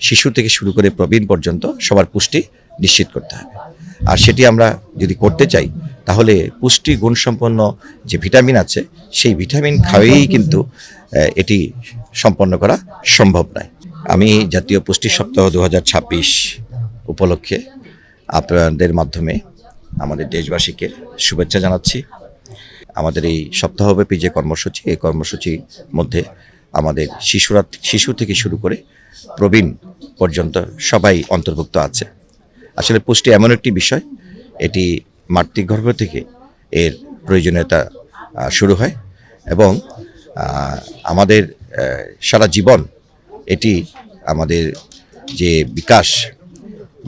শিশু থেকে শুরু করে প্রবীণ পর্যন্ত সবার পুষ্টি নিশ্চিত করতে হবে। আর সেটি আমরা যদি করতে চাই তাহলে পুষ্টি গুণসম্পন্ন যে ভিটামিন আছে সেই ভিটামিন খাওয়াই কিন্তু এটি সম্পন্ন করা সম্ভব নয়। আমি জাতীয় পুষ্টি সপ্তাহ 2026 উপলক্ষে আপনাদের মাধ্যমে আমাদের দেশবাসীকে শুভেচ্ছা জানাচ্ছি। আমাদের এই সপ্তাহব্যাপী যে কর্মসূচি, এই কর্মসূচির মধ্যে আমাদের শিশু থেকে শুরু করে প্রবীণ পর্যন্ত সবাই অন্তর্ভুক্ত আছে। আসলে পুষ্টি এমন একটি বিষয়, এটি মাতৃগর্ভ থেকে এর প্রয়োজনীয়তা শুরু হয় এবং আমাদের সারা জীবন এটি আমাদের যে বিকাশ,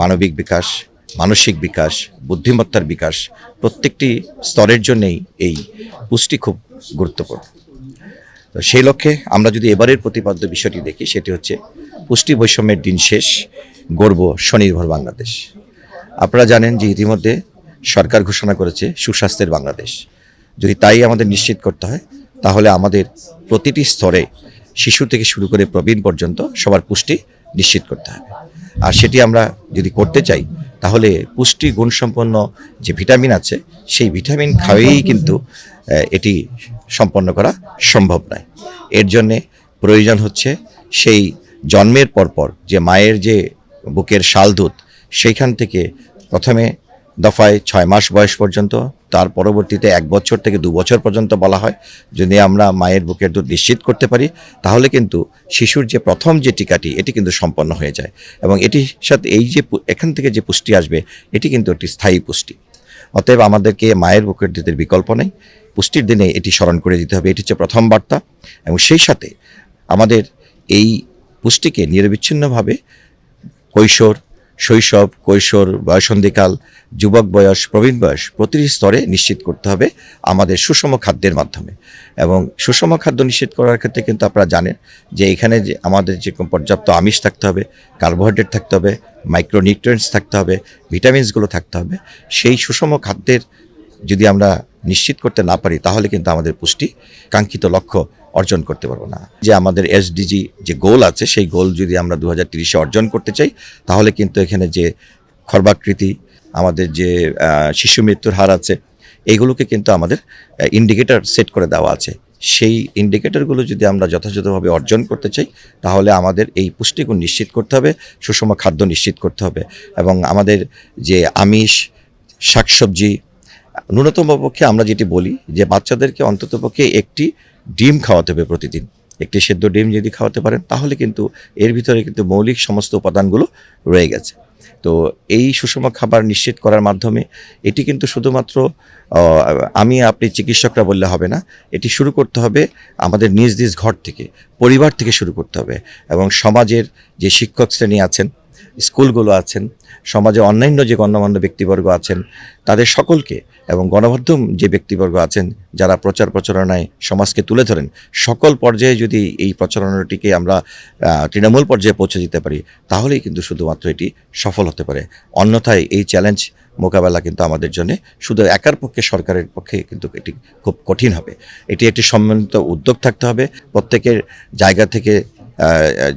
মানবিক বিকাশ, মানসিক বিকাশ, বুদ্ধিমত্তার বিকাশ, প্রত্যেকটি স্তরের জন্যেই এই পুষ্টি খুব গুরুত্বপূর্ণ। তো সেই লক্ষ্যে আমরা যদি এবারের প্রতিপাদ্য বিষয়টি দেখি, সেটি হচ্ছে পুষ্টি বৈষম্যের দিন শেষ, গড়ব স্বনির্ভর বাংলাদেশ। আপনারা জানেন যে ইতিমধ্যে সরকার ঘোষণা করেছে সুস্বাস্থ্যের বাংলাদেশ। যদি তাই আমাদের নিশ্চিত করতে হয় তাহলে আমাদের প্রতিটি স্তরে শিশু থেকে শুরু করে প্রবীণ পর্যন্ত সবার পুষ্টি নিশ্চিত করতে হবে। আর সেটি আমরা যদি করতে চাই তাহলে পুষ্টি গুণসম্পন্ন যে ভিটামিন আছে সেই ভিটামিন খাওয়াই কিন্তু এটি সম্পন্ন করা সম্ভব নয়। এর জন্যে প্রয়োজন হচ্ছে সেই জন্মের পরপর যে মায়ের যে বুকের শালদুধ, সেইখান থেকে প্রথমে দফায় 6 মাস বয়স পর্যন্ত, তার পরবর্তীতে 1 বছর থেকে 2 বছর পর্যন্ত বলা হয়। যদি আমরা মায়ের বুকের দুধ নিশ্চিত করতে পারি তাহলে কিন্তু শিশুর যে প্রথম যে টিকাটি এটি কিন্তু সম্পন্ন হয়ে যায় এবং এটির সাথে এই যে এখান থেকে যে পুষ্টি আসবে এটি কিন্তু একটি স্থায়ী পুষ্টি। অতএব আমাদেরকে মায়ের বুকের দুধের বিকল্প নেই, পুষ্টির দিনে এটি স্মরণ করে দিতে হবে। এটি হচ্ছে প্রথম বার্তা এবং সেই সাথে আমাদের এই পুষ্টিকে নিরবিচ্ছিন্নভাবে কৈশোর, শৈশব, কৈশোর, বয়সন্ধিকাল, যুবক বয়স, প্রবীণ বয়স প্রতিটি স্তরে নিশ্চিত করতে হবে আমাদের সুষম খাদ্যের মাধ্যমে। এবং সুষম খাদ্য নিশ্চিত করার ক্ষেত্রে কিন্তু আপনারা জানেন যে এখানে যে আমাদের যে পর্যাপ্ত আমিষ থাকতে হবে, কার্বোহাইড্রেট থাকতে হবে, মাইক্রোনিউট্রিয়েন্টস থাকতে হবে, ভিটামিনসগুলো থাকতে হবে। সেই সুষম খাদ্যের যদি আমরা নিশ্চিত করতে না পারি তাহলে কিন্তু আমাদের পুষ্টি কাঙ্ক্ষিত লক্ষ্য অর্জন করতে পারবো না। যে আমাদের এসডিজি যে গোল আছে সেই গোল যদি আমরা 2030-এ অর্জন করতে চাই তাহলে কিন্তু এখানে যে খর্বাকৃতি, আমাদের যে শিশু মৃত্যুর হার আছে, এইগুলোকে কিন্তু আমাদের ইন্ডিকেটর সেট করে দেওয়া আছে। সেই ইন্ডিকেটরগুলো যদি আমরা যথাযথভাবে অর্জন করতে চাই তাহলে আমাদের এই পুষ্টিগুণ নিশ্চিত করতে হবে, সুষম খাদ্য নিশ্চিত করতে হবে এবং আমাদের যে আমিষ, শাকসবজি, ন্যূনতম পক্ষে আমরা যেটি বলি যে বাচ্চাদেরকে অন্ততপক্ষে একটি ডিম খাওয়াতে হবে প্রতিদিন। একটি সেদ্ধ ডিম যদি খাওয়াতে পারেন তাহলে কিন্তু এর ভিতরে কিন্তু মৌলিক সমস্ত উপাদানগুলো রয়ে গেছে। তো এই সুষম খাবার নিশ্চিত করার মাধ্যমে এটি কিন্তু শুধুমাত্র আমি আপনি চিকিৎসকরা বললে হবে না, এটি শুরু করতে হবে আমাদের নিজ নিজ ঘর থেকে, পরিবার থেকে শুরু করতে হবে এবং সমাজের যে শিক্ষক শ্রেণী আছেন, স্কুলগুলো আছেন, সমাজে অন্যান্য যে গণ্যমান্য ব্যক্তিবর্গ আছেন তাদের সকলকে এবং গণমাধ্যম যে ব্যক্তিবর্গ আছেন যারা প্রচার প্রচারণায় সমাজকে তুলে ধরেন, সকল পর্যায়ে যদি এই প্রচারণাটিকে আমরা তৃণমূল পর্যায়ে পৌঁছে দিতে পারি তাহলেই কিন্তু শুধুমাত্র এটি সফল হতে পারে। অন্যথায় এই চ্যালেঞ্জ মোকাবেলা কিন্তু আমাদের জন্য শুধু একার পক্ষে, সরকারের পক্ষে কিন্তু এটি খুব কঠিন হবে। এটি একটি সম্মিলিত উদ্যোগ থাকতে হবে। প্রত্যেকের জায়গা থেকে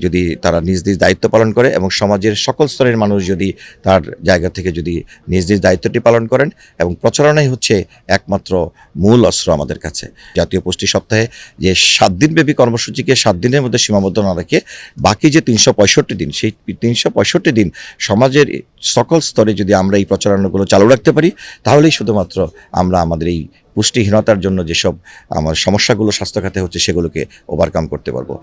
যদি তারা নিজ নিজ দায়িত্ব পালন করে এবং সমাজের সকল স্তরের মানুষ যদি তার জায়গা থেকে যদি নিজ নিজ দায়িত্বটি পালন করেন এবং প্রচারণাই হচ্ছে একমাত্র মূল অস্ত্র আমাদের কাছে। জাতীয় পুষ্টি সপ্তাহে যে 7 দিনব্যাপী কর্মসূচিকে 7 দিনের মধ্যে সীমাবদ্ধ না রেখে বাকি যে 365 দিন, সেই 365 দিন সমাজের সকল স্তরে যদি আমরা এই প্রচারণাগুলো চালু রাখতে পারি তাহলেই শুধুমাত্র আমরা আমাদের এই পুষ্টিহীনতার জন্য যেসব আমার সমস্যাগুলো স্বাস্থ্য খাতে হচ্ছে সেগুলোকে ওভারকাম করতে পারবো।